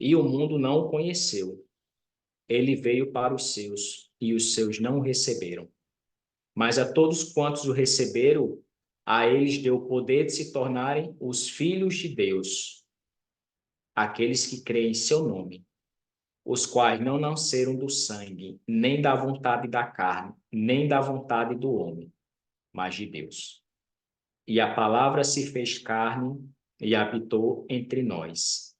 E o mundo não o conheceu. Ele veio para os seus e os seus não o receberam. Mas a todos quantos o receberam, a eles deu o poder de se tornarem os filhos de Deus, aqueles que creem em seu nome, os quais não nasceram do sangue, nem da vontade da carne, nem da vontade do homem, mas de Deus. E a palavra se fez carne e habitou entre nós.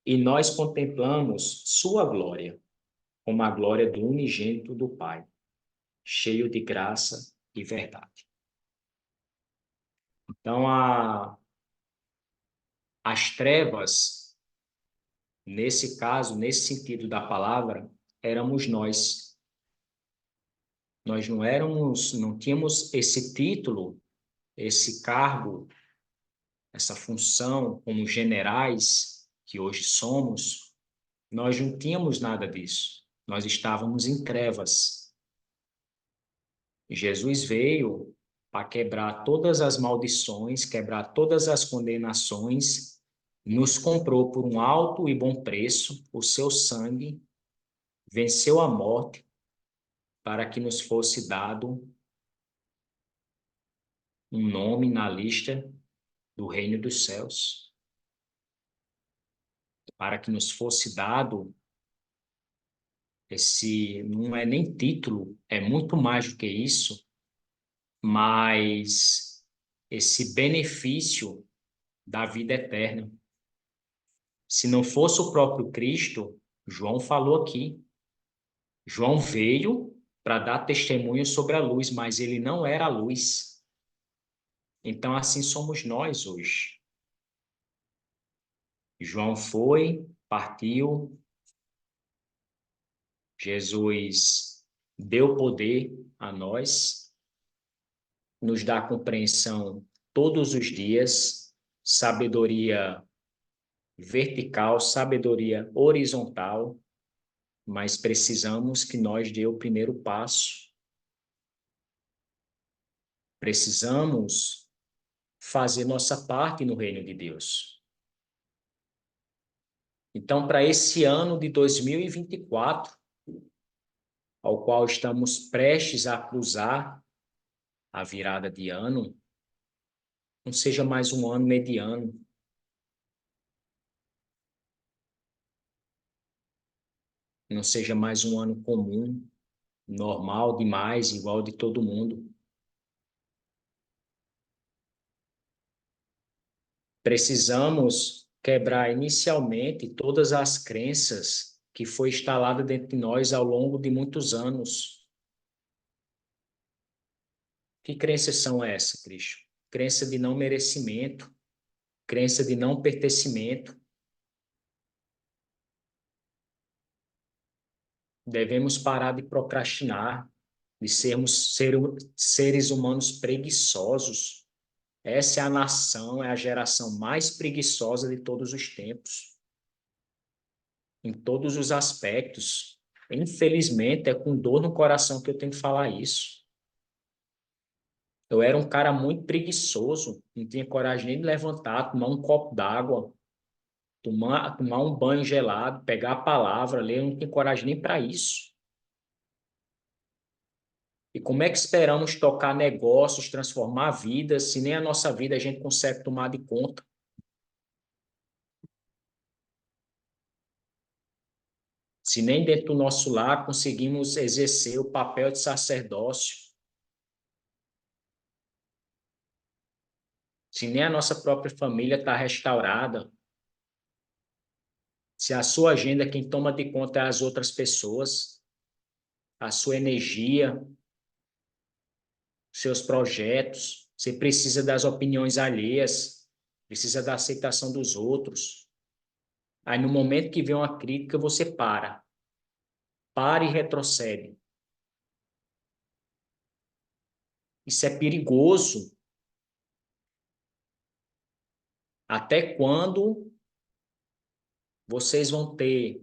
E nós contemplamos sua glória, como a glória do unigênito do Pai, cheio de graça e verdade. Então, as trevas, nesse caso, nesse sentido da palavra, éramos nós. Nós não éramos, não tínhamos esse título, esse cargo, essa função como generais que hoje somos. Nós não tínhamos nada disso. Nós estávamos em trevas. Jesus veio para quebrar todas as maldições, quebrar todas as condenações, nos comprou por um alto e bom preço, o seu sangue, venceu a morte para que nos fosse dado um nome na lista do reino dos céus, para que nos fosse dado esse, não é nem título, é muito mais do que isso, mas esse benefício da vida eterna. Se não fosse o próprio Cristo, João falou aqui, João veio para dar testemunho sobre a luz, mas ele não era a luz. Então, assim somos nós hoje. João foi, partiu, Jesus deu poder a nós, nos dá compreensão todos os dias, sabedoria vertical, sabedoria horizontal, mas precisamos que nós dê o primeiro passo. Precisamos fazer nossa parte no reino de Deus. Então, para esse ano de 2024, ao qual estamos prestes a cruzar a virada de ano, não seja mais um ano mediano. Não seja mais um ano comum, normal demais, igual de todo mundo. Precisamos quebrar inicialmente todas as crenças que foi instalada dentro de nós ao longo de muitos anos. Que crenças são essas, Cristo? Crença de não merecimento, crença de não pertencimento. Devemos parar de procrastinar, de sermos seres humanos preguiçosos. Essa é a nação, é a geração mais preguiçosa de todos os tempos, em todos os aspectos. Infelizmente, é com dor no coração que eu tenho que falar isso. Eu era um cara muito preguiçoso, não tinha coragem nem de levantar, tomar um copo d'água, tomar um banho gelado, pegar a palavra, ler, eu não tinha coragem nem para isso. E como é que esperamos tocar negócios, transformar vidas, se nem a nossa vida a gente consegue tomar de conta? Se nem dentro do nosso lar conseguimos exercer o papel de sacerdócio, se nem a nossa própria família está restaurada, se a sua agenda quem toma de conta é as outras pessoas, a sua energia, seus projetos, você precisa das opiniões alheias. precisa da aceitação dos outros. Aí, no momento que vem uma crítica, você para e retrocede. Isso é perigoso. Até quando vocês vão ter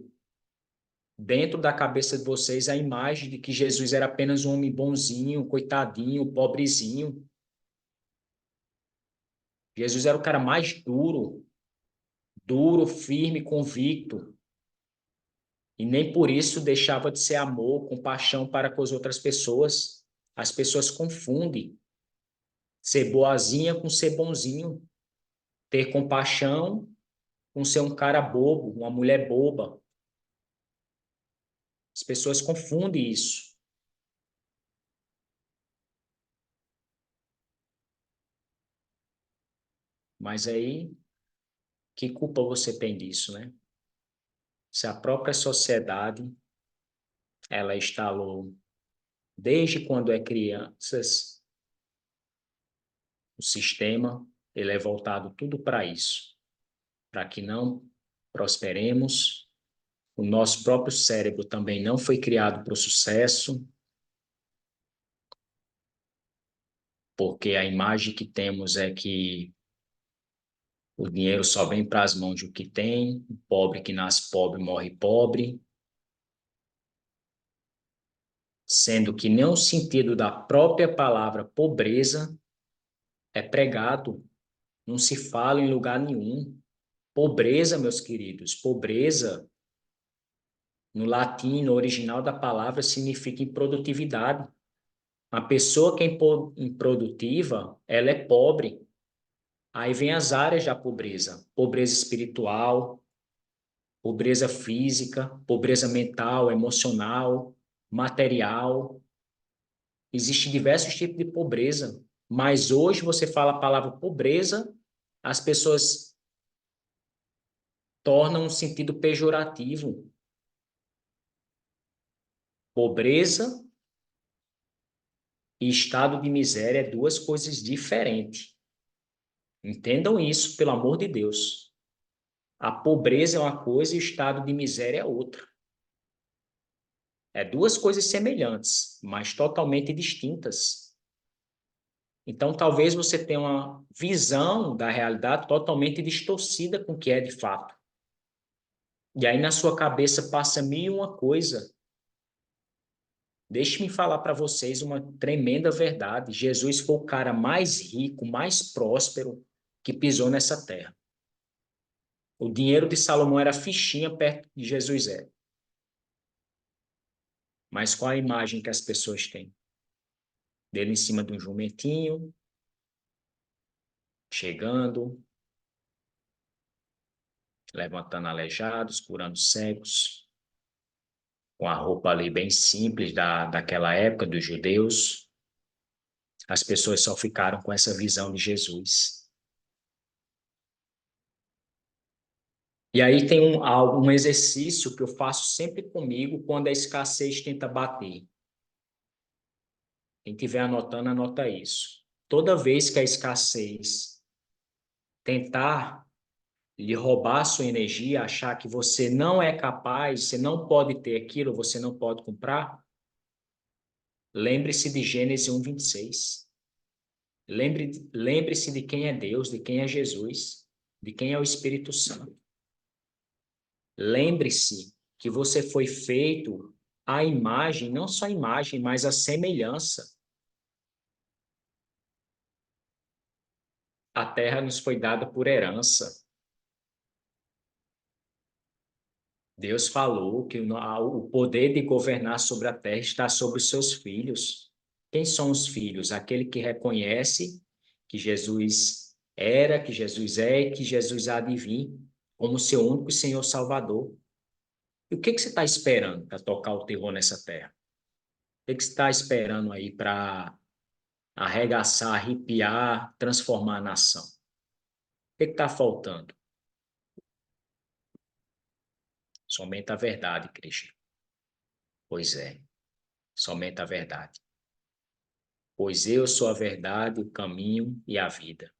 dentro da cabeça de vocês a imagem de que Jesus era apenas um homem bonzinho, coitadinho, pobrezinho? Jesus era o cara mais duro, firme, convicto. E nem por isso deixava de ser amor, compaixão para com as outras pessoas. As pessoas confundem ser boazinha com ser bonzinho, ter compaixão com ser um cara bobo, uma mulher boba. As pessoas confundem isso. Mas aí, que culpa você tem disso, né? Se a própria sociedade, ela instalou, desde quando é crianças, o sistema, ele é voltado tudo para isso, para que não prosperemos. O nosso próprio cérebro também não foi criado para o sucesso, porque a imagem que temos é que o dinheiro só vem para as mãos de o que tem, o pobre que nasce pobre morre pobre, sendo que nem o sentido da própria palavra pobreza é pregado, não se fala em lugar nenhum. Pobreza, meus queridos, pobreza, no latim, no original da palavra, significa improdutividade. A pessoa que é improdutiva, ela é pobre. Aí vem as áreas da pobreza: pobreza espiritual, pobreza física, pobreza mental, emocional, material. Existem diversos tipos de pobreza, mas hoje você fala a palavra pobreza, as pessoas tornam um sentido pejorativo. Pobreza e estado de miséria é duas coisas diferentes. Entendam isso, pelo amor de Deus. A pobreza é uma coisa e o estado de miséria é outra. É duas coisas semelhantes, mas totalmente distintas. Então, talvez você tenha uma visão da realidade totalmente distorcida com o que é de fato. E aí, na sua cabeça, passa mil e uma coisa. Deixe-me falar para vocês uma tremenda verdade. Jesus foi o cara mais rico, mais próspero que pisou nessa terra. O dinheiro de Salomão era fichinha perto de Jesus é. Mas qual a imagem que as pessoas têm? Dele em cima de um jumentinho, chegando, levantando aleijados, curando cegos, com a roupa ali bem simples daquela época dos judeus. As pessoas só ficaram com essa visão de Jesus. E aí tem um exercício que eu faço sempre comigo quando a escassez tenta bater. Quem estiver anotando, anota isso. Toda vez que a escassez tentar lhe roubar a sua energia, achar que você não é capaz, você não pode ter aquilo, você não pode comprar, lembre-se de Gênesis 1:26. Lembre-se de quem é Deus, de quem é Jesus, de quem é o Espírito Santo. Lembre-se que você foi feito à imagem, não só a imagem, mas a semelhança. A terra nos foi dada por herança. Deus falou que o poder de governar sobre a terra está sobre os seus filhos. Quem são os filhos? Aquele que reconhece que Jesus era, que Jesus é e que Jesus há de vir como seu único Senhor Salvador. E o que você está esperando para tocar o terror nessa terra? O que você está esperando aí para arregaçar, arrepiar, transformar a nação? O que está faltando? Somente a verdade, Cristo. Pois é, somente a verdade. Pois eu sou a verdade, o caminho e a vida.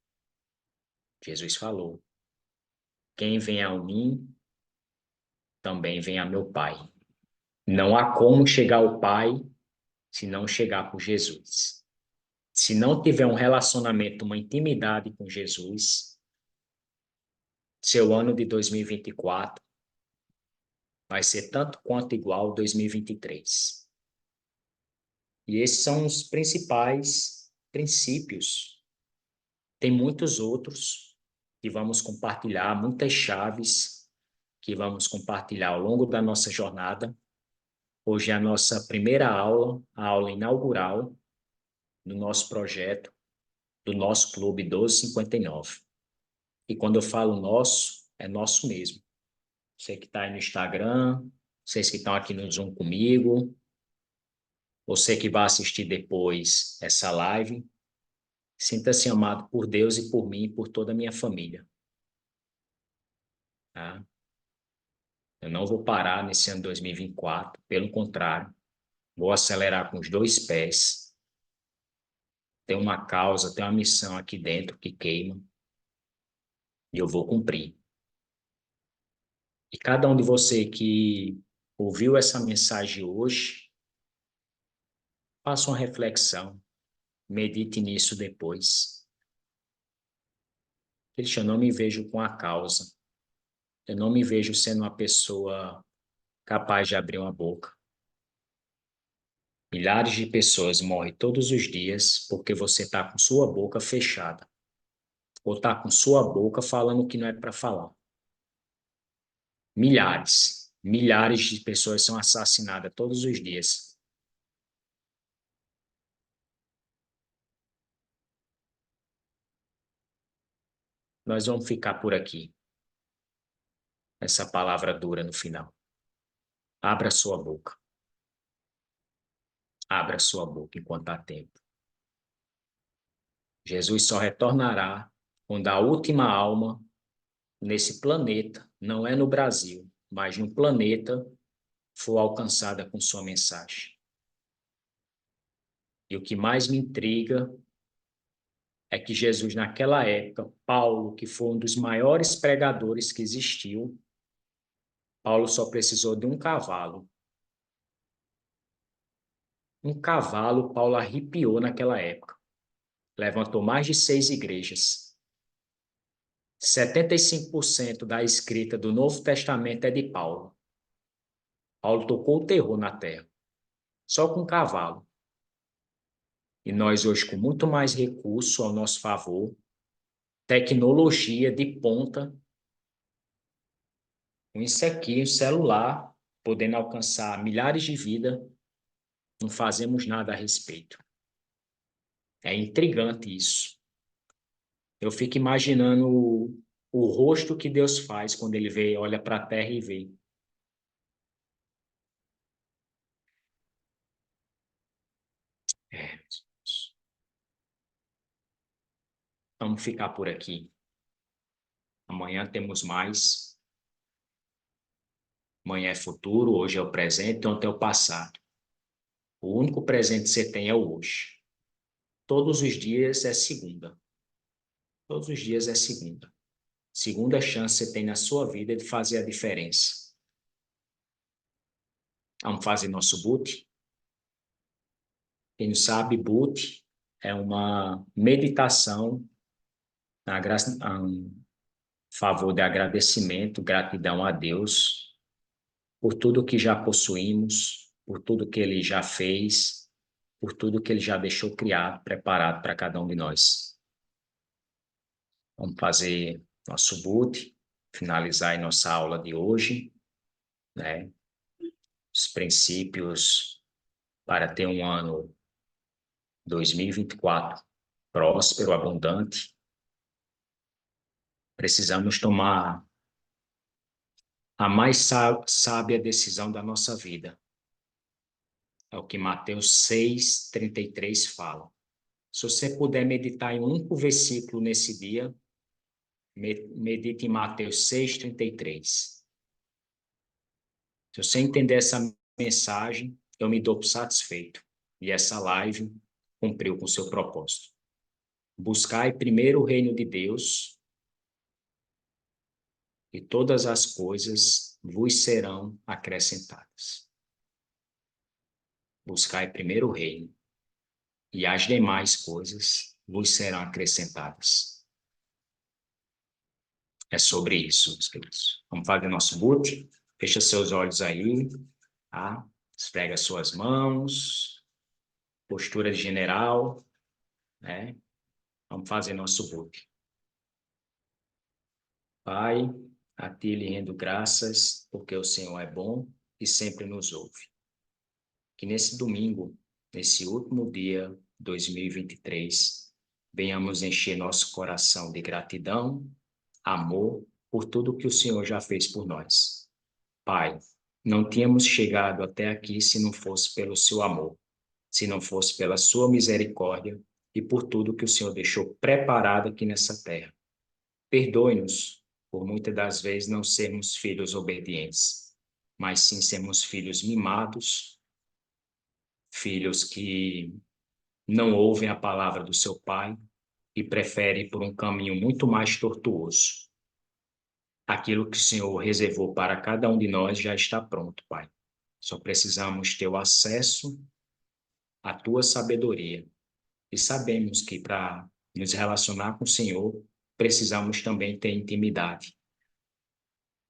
Jesus falou: quem vem a mim, também vem a meu Pai. Não há como chegar ao Pai se não chegar por Jesus. Se não tiver um relacionamento, uma intimidade com Jesus, seu ano de 2024 vai ser tanto quanto igual 2023. E esses são os principais princípios. Tem muitos outros que vamos compartilhar, muitas chaves que vamos compartilhar ao longo da nossa jornada. Hoje é a nossa primeira aula, a aula inaugural do nosso projeto, do nosso Clube 1259. E quando eu falo nosso, é nosso mesmo. Você que está aí no Instagram, vocês que estão aqui no Zoom comigo, você que vai assistir depois essa live, sinta-se amado por Deus e por mim e por toda a minha família. Tá? Eu não vou parar nesse ano 2024, pelo contrário, vou acelerar com os dois pés. Tem uma causa, tem uma missão aqui dentro que queima e eu vou cumprir. E cada um de você que ouviu essa mensagem hoje, faça uma reflexão, medite nisso depois. Cristian, eu não me vejo com a causa. Eu não me vejo sendo uma pessoa capaz de abrir uma boca. Milhares de pessoas morrem todos os dias porque você está com sua boca fechada. Ou está com sua boca falando o que não é para falar. Milhares de pessoas são assassinadas todos os dias. Nós vamos ficar por aqui. Essa palavra dura no final. Abra sua boca. Abra sua boca enquanto há tempo. Jesus só retornará quando a última alma nesse planeta, não é no Brasil, mas no planeta, for alcançada com sua mensagem. E o que mais me intriga é que Jesus, naquela época, Paulo, que foi um dos maiores pregadores que existiu, Paulo só precisou de um cavalo. Um cavalo, Paulo arrepiou naquela época. Levantou mais de 6 igrejas. 75% da escrita do Novo Testamento é de Paulo. Paulo tocou o terror na terra, só com cavalo. E nós hoje, com muito mais recurso ao nosso favor, tecnologia de ponta, com isso aqui, o celular, podendo alcançar milhares de vidas, não fazemos nada a respeito. É intrigante isso. Eu fico imaginando o rosto que Deus faz quando ele vê, olha para a terra e vê. É, vamos ficar por aqui. Amanhã temos mais. Amanhã é futuro, hoje é o presente, ontem é o passado. O único presente que você tem é o hoje. Todos os dias é segunda. Todos os dias é segunda. Segunda chance você tem na sua vida de fazer a diferença. Vamos fazer nosso boot? Quem não sabe, boot é uma meditação a favor de agradecimento, gratidão a Deus por tudo que já possuímos, por tudo que Ele já fez, por tudo que Ele já deixou criado, preparado para cada um de nós. Vamos fazer nosso boot, finalizar a nossa aula de hoje, né? Os princípios para ter um ano 2024 próspero, abundante. Precisamos tomar a mais sábia decisão da nossa vida. É o que Mateus 6:33 fala. Se você puder meditar em um único versículo nesse dia, medite em Mateus 6:33. Se você entender essa mensagem, eu me dou por satisfeito. E essa live cumpriu com o seu propósito. Buscai primeiro o reino de Deus e todas as coisas vos serão acrescentadas. Buscai primeiro o reino, e as demais coisas vos serão acrescentadas. É sobre isso, meus queridos. Vamos fazer nosso boot. Fecha seus olhos aí, tá? Esfrega suas mãos, postura de general, né? Vamos fazer nosso boot. Pai, a ti lhe rendo graças, porque o Senhor é bom e sempre nos ouve. Que nesse domingo, nesse último dia 2023, venhamos encher nosso coração de gratidão, amor por tudo que o Senhor já fez por nós. Pai, não tínhamos chegado até aqui se não fosse pelo seu amor, se não fosse pela sua misericórdia e por tudo que o Senhor deixou preparado aqui nessa terra. Perdoe-nos por muitas das vezes não sermos filhos obedientes, mas sim sermos filhos mimados, filhos que não ouvem a palavra do seu pai e preferem ir por um caminho muito mais tortuoso. Aquilo que o Senhor reservou para cada um de nós já está pronto, Pai. Só precisamos ter o acesso à tua sabedoria. E sabemos que para nos relacionar com o Senhor, precisamos também ter intimidade.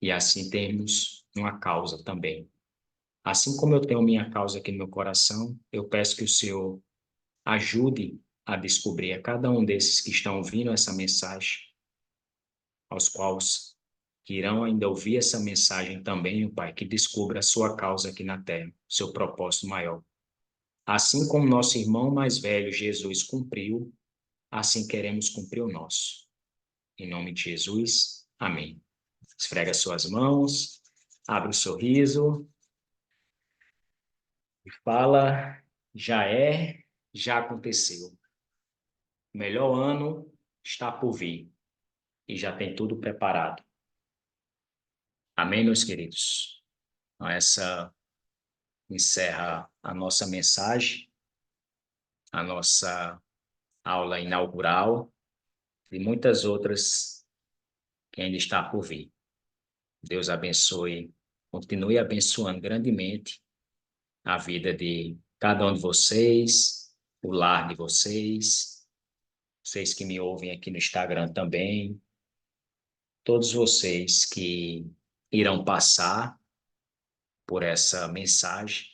E assim termos uma causa também. Assim como eu tenho minha causa aqui no meu coração, eu peço que o Senhor ajude a descobrir a cada um desses que estão ouvindo essa mensagem, aos quais que irão ainda ouvir essa mensagem também, Pai, que descubra a sua causa aqui na terra, seu propósito maior. Assim como nosso irmão mais velho, Jesus, cumpriu, assim queremos cumprir o nosso. Em nome de Jesus, amém. Esfrega suas mãos, abre o sorriso e fala, já aconteceu. O melhor ano está por vir e já tem tudo preparado. Amém, meus queridos? Então, essa encerra a nossa mensagem, a nossa aula inaugural e muitas outras que ainda está por vir. Deus abençoe, continue abençoando grandemente a vida de cada um de vocês, o lar de vocês, vocês que me ouvem aqui no Instagram também, todos vocês que irão passar por essa mensagem,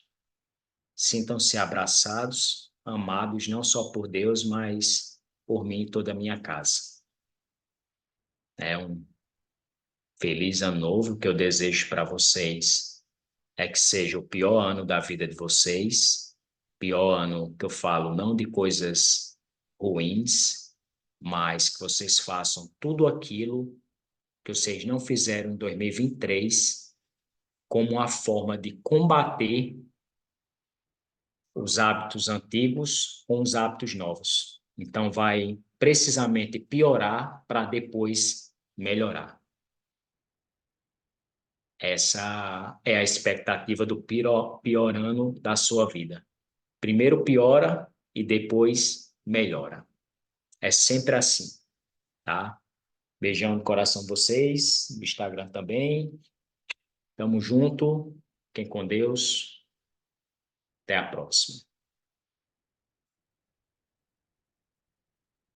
sintam-se abraçados, amados não só por Deus, mas por mim e toda a minha casa. É um feliz ano novo que eu desejo para vocês. É que seja o pior ano da vida de vocês, pior ano que eu falo não de coisas ruins, mas que vocês façam tudo aquilo que vocês não fizeram em 2023 como uma forma de combater os hábitos antigos com os hábitos novos. Então, vai precisamente piorar para depois melhorar. Essa é a expectativa do pior ano da sua vida. Primeiro piora e depois melhora. É sempre assim, tá? Beijão no coração de vocês, no Instagram também. Tamo junto. Fiquem com Deus. Até a próxima.